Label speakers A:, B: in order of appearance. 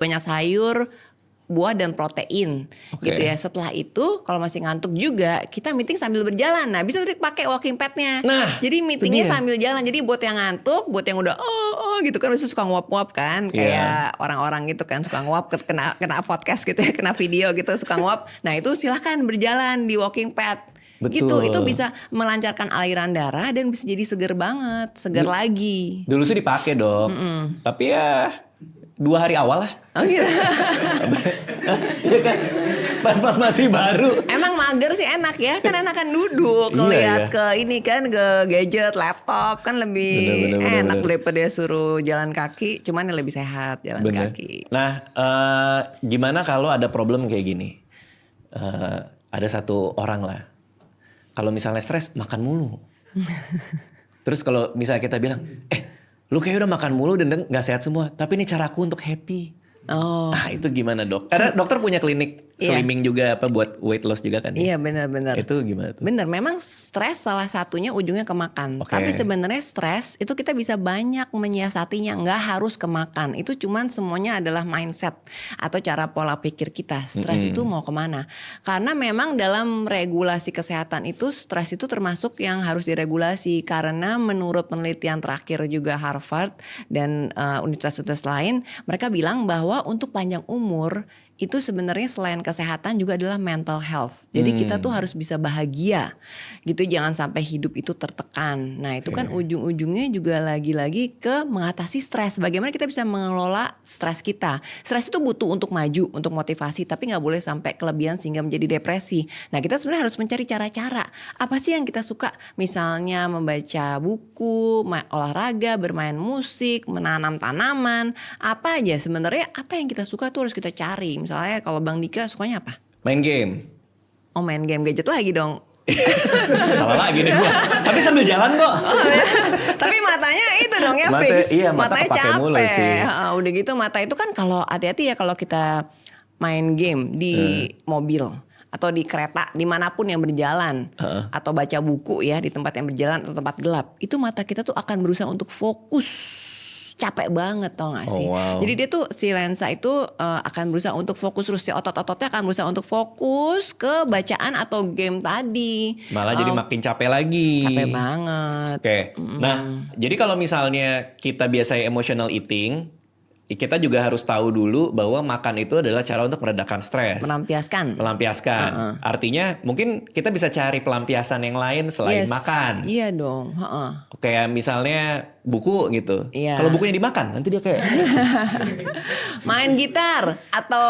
A: banyak sayur, buah dan protein gitu ya. Setelah itu kalau masih ngantuk juga kita meeting sambil berjalan. Nah bisa pakai walking padnya.
B: Nah,
A: jadi meetingnya sambil jalan. Jadi buat yang ngantuk, buat yang udah gitu kan, biasanya suka nguap-nguap kan, kayak orang-orang gitu kan suka nguap, kena podcast gitu ya, kena video gitu suka nguap. Nah itu silahkan berjalan di walking pad.
B: Betul.
A: Gitu, itu bisa melancarkan aliran darah dan bisa jadi seger banget, seger lagi.
B: Dulu sih dipakai dok, tapi ya 2 hari awal lah.
A: Oh gitu.
B: Iya kan? Pas masih baru.
A: Emang mager sih enak ya, kan enakan duduk ngeliat ke ini kan, ke gadget, laptop kan lebih enak daripada suruh jalan kaki. Cuman yang lebih sehat jalan kaki.
B: Nah, gimana kalau ada problem kayak gini? Ada satu orang lah, kalau misalnya stres makan mulu. Terus kalau misalnya kita bilang, lu kayak udah makan mulu dan gak sehat semua. Tapi ini caraku untuk happy. Nah itu gimana dok? Karena dokter punya klinik slimming juga buat weight loss juga kan?
A: Iya benar-benar.
B: Itu gimana tuh?
A: Bener, memang stres salah satunya ujungnya ke makan. Tapi sebenarnya stres itu kita bisa banyak menyiasatinya, nggak harus ke makan. Itu cuman semuanya adalah mindset atau cara pola pikir kita. Stres itu mau kemana? Karena memang dalam regulasi kesehatan itu stres itu termasuk yang harus diregulasi. Karena menurut penelitian terakhir juga Harvard dan universitas lain, mereka bilang bahwa untuk panjang umur itu sebenarnya selain kesehatan juga adalah mental health. Jadi kita tuh harus bisa bahagia gitu, jangan sampai hidup itu tertekan. Nah itu kan ujung-ujungnya juga lagi-lagi ke mengatasi stres. Bagaimana kita bisa mengelola stres kita. Stres itu butuh untuk maju, untuk motivasi, tapi gak boleh sampai kelebihan sehingga menjadi depresi. Nah kita sebenarnya harus mencari cara-cara. Apa sih yang kita suka? Misalnya membaca buku, olahraga, bermain musik, menanam tanaman. Apa aja sebenarnya, apa yang kita suka tuh harus kita cari. Misalnya kalau Bang Dika sukanya apa?
B: Main game.
A: Oh main game, gadget lagi dong.
B: Salah lagi deh gua. Tapi sambil jalan kok.
A: Tapi matanya itu dong ya
B: mata,
A: fix.
B: Iya,
A: matanya capek.
B: Mulu sih.
A: Udah gitu mata itu kan kalau hati-hati ya kalau kita main game di mobil atau di kereta dimanapun yang berjalan atau baca buku ya di tempat yang berjalan atau tempat gelap, itu mata kita tuh akan berusaha untuk fokus. Capek banget tau gak sih? Jadi dia tuh si lensa itu akan berusaha untuk fokus, terus si otot-ototnya akan berusaha untuk fokus ke bacaan atau game tadi.
B: Malah jadi makin capek lagi.
A: Capek banget.
B: Nah jadi kalau misalnya kita biasanya emotional eating, kita juga harus tahu dulu bahwa makan itu adalah cara untuk meredakan stres.
A: Melampiaskan.
B: Artinya mungkin kita bisa cari pelampiasan yang lain selain makan.
A: Iya dong.
B: Kayak misalnya buku gitu. Kalau bukunya dimakan nanti dia kayak
A: main gitar atau